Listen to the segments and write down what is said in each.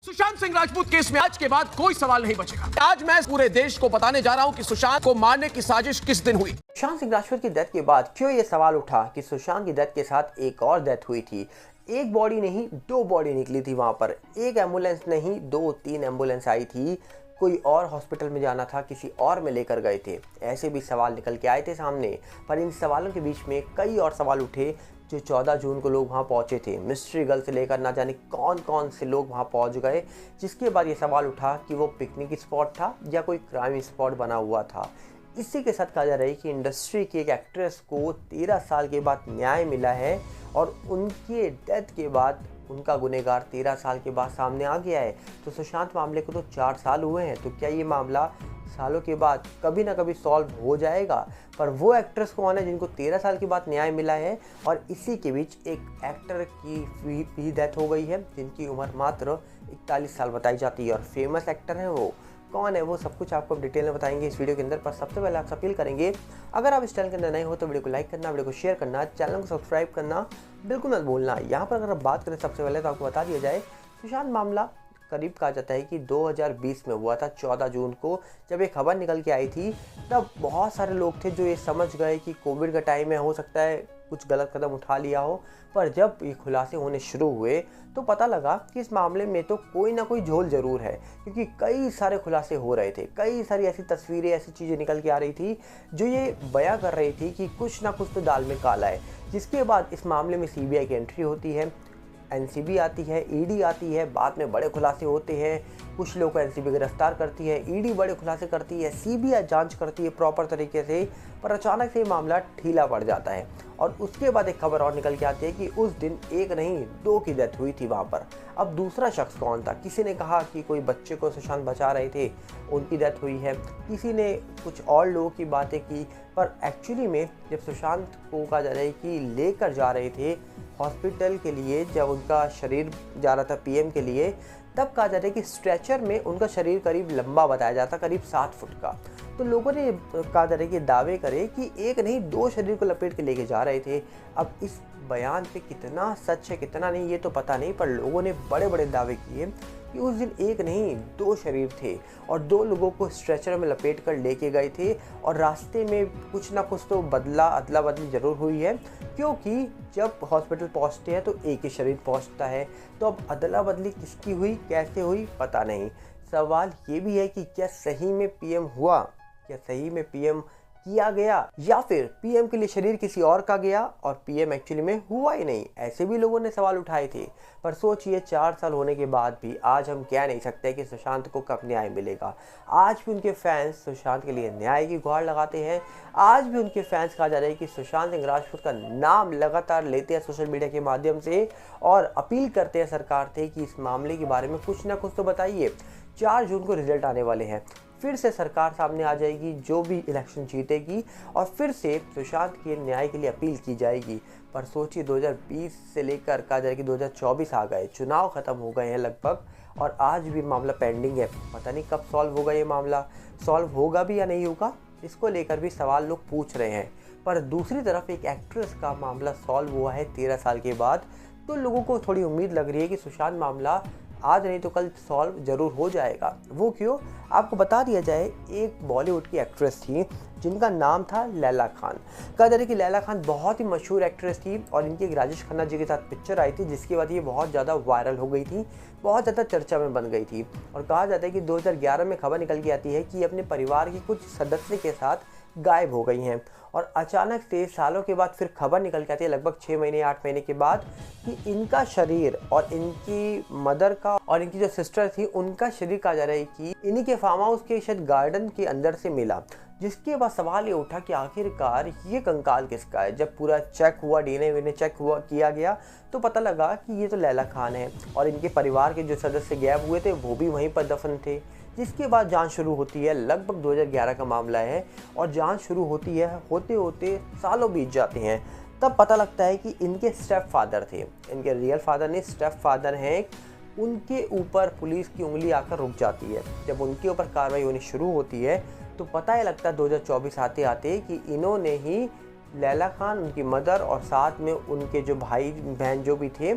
Sushant Singh Rajput case में आज के बाद कोई सवाल नहीं बचेगा। आज मैं पूरे देश को बताने जा रहा हूं कि सुशांत को मारने की साजिश किस दिन हुई। सुशांत सिंह राजपूत की डेथ के बाद क्यों ये सवाल उठा कि सुशांत की डेथ के साथ एक और डेथ हुई थी। एक बॉडी नहीं, दो बॉडी निकली थी वहां पर। एक एम्बुलेंस नहीं, दो तीन एम्बुलेंस आई थी। कोई और हॉस्पिटल में जाना था, किसी और में लेकर गए थे। ऐसे भी सवाल निकल के आए थे सामने। पर इन सवालों के बीच में कई और सवाल उठे जो 14 जून को लोग वहां पहुंचे थे। मिस्ट्री गर्ल से लेकर ना जाने कौन कौन से लोग वहां पहुंच गए, जिसके बाद ये सवाल उठा कि वो पिकनिक स्पॉट था या कोई क्राइम स्पॉट बना हुआ था। इसी के साथ कहा जा रहा है कि इंडस्ट्री की एक एक्ट्रेस को 13 साल के बाद न्याय मिला है और उनके डेथ के बाद उनका गुनहगार 13 साल के बाद सामने आ गया है। तो सुशांत मामले को तो 4 साल हुए हैं, तो क्या ये मामला सालों के बाद कभी ना कभी सॉल्व हो जाएगा। पर वो एक्ट्रेस कौन है जिनको 13 साल के बाद न्याय मिला है। और इसी के बीच एक एक्टर की भी डेथ हो गई है जिनकी उम्र मात्र 41 साल बताई जाती है और फेमस एक्टर है। वो कौन है, वो सब कुछ आपको डिटेल में बताएंगे इस वीडियो के अंदर। पर सबसे पहले आपसे अपील करेंगे, अगर आप इस चैनल के अंदर नए हो तो वीडियो को लाइक करना, वीडियो को शेयर करना, चैनल को सब्सक्राइब करना बिल्कुल मत भूलना। यहाँ पर अगर आप बात करें सबसे पहले तो आपको बता दिया जाए, सुशांत मामला करीब कहा जाता है कि 2020 में हुआ था। 14 जून को जब एक खबर निकल के आई थी तब बहुत सारे लोग थे जो ये समझ गए कि कोविड का टाइम है, हो सकता है कुछ गलत कदम उठा लिया हो। पर जब ये खुलासे होने शुरू हुए तो पता लगा कि इस मामले में तो कोई ना कोई झोल जरूर है, क्योंकि कई सारे खुलासे हो रहे थे। कई सारी ऐसी तस्वीरें, ऐसी चीज़ें निकल के आ रही थी जो ये बयां कर रही थी कि कुछ ना कुछ तो दाल में काला है। जिसके बाद इस मामले में सीबीआई की एंट्री होती है, एनसीबी आती है, ईडी आती है, बाद में बड़े खुलासे होते हैं। कुछ लोगों को एनसीबी गिरफ्तार करती है, ईडी बड़े खुलासे करती है, सीबीआई जांच करती है प्रॉपर तरीके से। पर अचानक से मामला ढीला पड़ जाता है और उसके बाद एक खबर और निकल के आती है कि उस दिन एक नहीं दो की डेथ हुई थी वहाँ पर। अब दूसरा शख्स कौन था? किसी ने कहा कि कोई बच्चे को सुशांत बचा रहे थे, उनकी डेथ हुई है। किसी ने कुछ और लोगों की बातें की। पर एक्चुअली में जब सुशांत को कहा जा रहा है कि लेकर जा रहे थे हॉस्पिटल के लिए, जब उनका शरीर जा रहा था पीएम के लिए, तब कहा जाता है कि स्ट्रेचर में उनका शरीर करीब लंबा बताया जाता, करीब 7 फुट का। तो लोगों ने कहा जा रहा है कि दावे करे कि एक नहीं दो शरीर को लपेट के लेके जा रहे थे। अब इस बयान पे कितना सच है कितना नहीं ये तो पता नहीं, पर लोगों ने बड़े बड़े दावे किए कि उस दिन एक नहीं दो शरीर थे और दो लोगों को स्ट्रेचर में लपेट कर लेके गए थे। और रास्ते में कुछ ना कुछ तो अदला बदली जरूर हुई है, क्योंकि जब हॉस्पिटल पहुंचते हैं तो एक ही शरीर पहुंचता है। तो अब अदला बदली किसकी हुई, कैसे हुई, पता नहीं। सवाल ये भी है कि क्या सही में पीएम हुआ, क्या सही में पीएम किया गया, या फिर पीएम के लिए शरीर किसी और का गया और पीएम एक्चुअली में हुआ ही नहीं। ऐसे भी लोगों ने सवाल उठाए थे। पर सोचिए 4 साल होने के बाद भी आज हम कह नहीं सकते कि सुशांत को कब न्याय मिलेगा। आज भी उनके फैंस सुशांत के लिए न्याय की गुहार लगाते हैं। आज भी उनके फैंस कहा जा रहा है कि सुशांत सिंह राजपूत का नाम लगातार लेते हैं सोशल मीडिया के माध्यम से और अपील करते हैं सरकार से कि इस मामले के बारे में कुछ ना कुछ तो बताइए। 4 जून को रिजल्ट आने वाले हैं, फिर से सरकार सामने आ जाएगी जो भी इलेक्शन जीतेगी और फिर से सुशांत के न्याय के लिए अपील की जाएगी। पर सोचिए 2020 से लेकर कहा जाए कि 2024 आ गए, चुनाव खत्म हो गए हैं लगभग, और आज भी मामला पेंडिंग है। पता नहीं कब सॉल्व होगा ये मामला, सॉल्व होगा भी या नहीं होगा, इसको लेकर भी सवाल लोग पूछ रहे हैं। पर दूसरी तरफ एक एक्ट्रेस का मामला सॉल्व हुआ है 13 साल के बाद, तो लोगों को थोड़ी उम्मीद लग रही है कि सुशांत मामला आज नहीं तो कल सॉल्व जरूर हो जाएगा। वो क्यों, आपको बता दिया जाए। एक बॉलीवुड की एक्ट्रेस थी जिनका नाम था लैला खान। कहा जा रहा है कि लैला खान बहुत ही मशहूर एक्ट्रेस थी और इनकी एक राजेश खन्ना जी के साथ पिक्चर आई थी, जिसके बाद ये बहुत ज़्यादा वायरल हो गई थी, बहुत ज़्यादा चर्चा में बन गई थी। और कहा जाता है कि 2011 में खबर निकल के आती है कि अपने परिवार के कुछ सदस्य के साथ गायब हो गई हैं। और अचानक से सालों के बाद फिर खबर निकल के आती है, लगभग 6 महीने 8 महीने के बाद, कि इनका शरीर और इनकी मदर का और इनकी जो सिस्टर थी उनका शरीर कहा जा रहा है कि इन्हीं के फार्म हाउस के शायद गार्डन के अंदर से मिला। जिसके बाद सवाल ये उठा कि आखिरकार ये कंकाल किसका है। जब पूरा चेक हुआ, डीएनए चेक हुआ किया गया, तो पता लगा कि ये तो लैला खान है और इनके परिवार के जो सदस्य गायब हुए थे वो भी वहीं पर दफन थे। जिसके बाद जांच शुरू होती है, लगभग 2011 का मामला है, और जांच शुरू होती है, होते होते सालों बीत जाते हैं। तब पता लगता है कि इनके स्टेप फादर थे, इनके रियल फादर नहीं स्टेप फादर हैं। उनके ऊपर पुलिस की उंगली आकर रुक जाती है। जब उनके ऊपर कार्रवाई होनी शुरू होती है तो पता ही लगता है 2024 आते आते कि इन्होंने ही लैला खान, उनकी मदर और साथ में उनके जो भाई बहन जो भी थे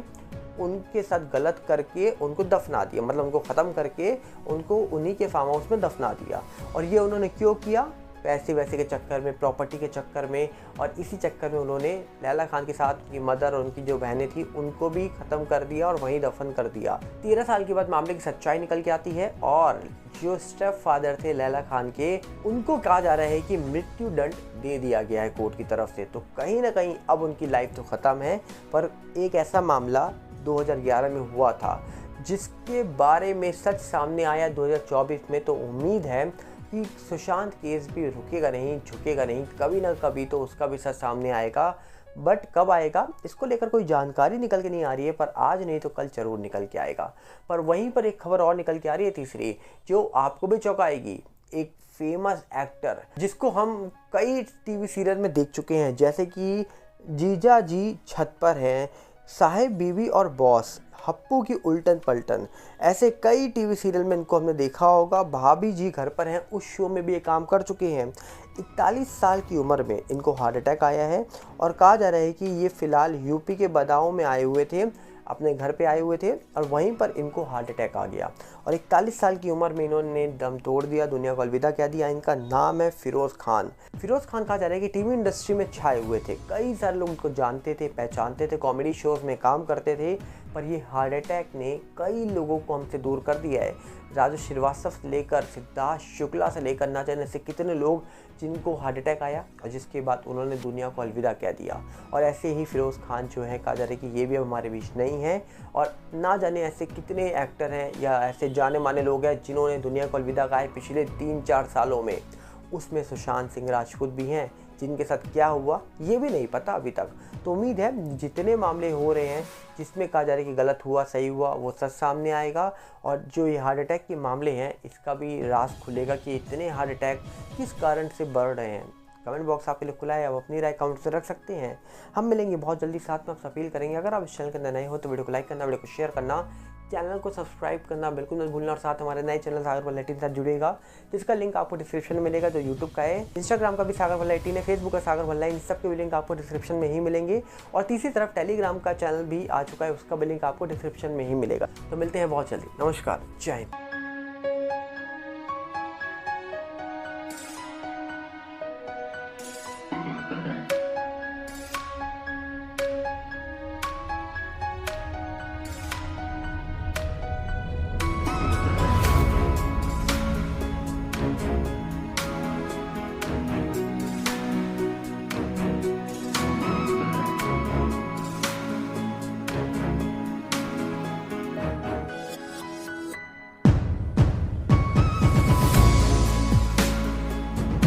उनके साथ गलत करके उनको दफना दिया, मतलब उनको ख़त्म करके उनको उन्हीं के फार्म हाउस में दफना दिया। और ये उन्होंने क्यों किया? पैसे वैसे के चक्कर में, प्रॉपर्टी के चक्कर में, और इसी चक्कर में उन्होंने लैला खान के साथ उनकी मदर और उनकी जो बहनें थी उनको भी ख़त्म कर दिया और वहीं दफन कर दिया। 13 साल के बाद मामले की सच्चाई निकल के आती है और जो स्टेप फादर थे लैला खान के, उनको कहा जा रहा है कि मृत्यु दंड दे दिया गया है कोर्ट की तरफ से। तो कहीं ना कहीं अब उनकी लाइफ तो ख़त्म है, पर एक ऐसा मामला 2011 में हुआ था जिसके बारे में सच सामने आया 2024 में। तो उम्मीद है कि सुशांत केस भी रुकेगा नहीं, झुकेगा नहीं, कभी ना कभी तो उसका भी सच सामने आएगा। बट कब आएगा इसको लेकर कोई जानकारी निकल के नहीं आ रही है, पर आज नहीं तो कल जरूर निकल के आएगा। पर वहीं पर एक खबर और निकल के आ रही है तीसरी, जो आपको भी चौंकाएगी। एक फेमस एक्टर जिसको हम कई टीवी सीरियल में देख चुके हैं, जैसे कि जीजा जी छत पर हैं, साहेब बीवी और बॉस, हप्पू की उल्टन पलटन, ऐसे कई टीवी सीरियल में इनको हमने देखा होगा। भाभी जी घर पर हैं, उस शो में भी ये काम कर चुके हैं। 41 साल की उम्र में इनको हार्ट अटैक आया है और कहा जा रहा है कि ये फ़िलहाल यूपी के बदाऊं में आए हुए थे, अपने घर पे आए हुए थे और वहीं पर इनको हार्ट अटैक आ गया और 41 साल की उम्र में इन्होंने दम तोड़ दिया, दुनिया को अलविदा कह दिया। इनका नाम है फिरोज़ खान। फिरोज़ खान कहा जा रहा है कि टीवी इंडस्ट्री में छाए हुए थे, कई सारे लोग उनको जानते थे, पहचानते थे, कॉमेडी शोज़ में काम करते थे, पर ये हार्ट अटैक ने कई लोगों को हमसे दूर कर दिया है। राजू श्रीवास्तव से लेकर सिद्धार्थ शुक्ला से लेकर ना जाने से कितने लोग जिनको हार्ट अटैक आया और जिसके बाद उन्होंने दुनिया को अलविदा कह दिया। और ऐसे ही फिरोज़ खान जो है, कहा जा रहा है कि ये भी अब हमारे बीच नहीं है। और ना जाने ऐसे कितने एक्टर हैं या ऐसे जाने माने लोग हैं जिन्होंने दुनिया को अलविदा कहा है पिछले 3-4 सालों में। उसमें सुशांत सिंह राजपूत भी हैं, जिनके साथ क्या हुआ ये भी नहीं पता अभी तक। तो उम्मीद है जितने मामले हो रहे हैं जिसमें कहा जा रहा है कि गलत हुआ सही हुआ, वो सच सामने आएगा। और जो ये हार्ट अटैक के मामले हैं इसका भी राज खुलेगा कि इतने हार्ट अटैक किस कारण से बढ़ रहे हैं। कमेंट बॉक्स आपके लिए खुला है, आप अपनी राय कमेंट से रख सकते हैं। हम मिलेंगे बहुत जल्दी, साथ में आप अपील करेंगे। अगर आप इस चैनल के अंदर नए हो तो वीडियो को लाइक करना, वीडियो को शेयर करना, चैनल को सब्सक्राइब करना बिल्कुल मत भूलना। और साथ हमारे नए चैनल सागर भल्ला 18 के साथ जुड़ेगा, जिसका लिंक आपको डिस्क्रिप्शन में मिलेगा, जो यूट्यूब का है, इंस्टाग्राम का भी सागर भल्ला 18 है, फेसबुक का सागर भल्ला, इन सब के भी लिंक आपको डिस्क्रिप्शन में ही मिलेंगे। और तीसरी तरफ टेलीग्राम का चैनल भी आ चुका है, उसका भी लिंक आपको डिस्क्रिप्शन में ही मिलेगा। तो मिलते हैं बहुत जल्दी। नमस्कार, जय हिंद।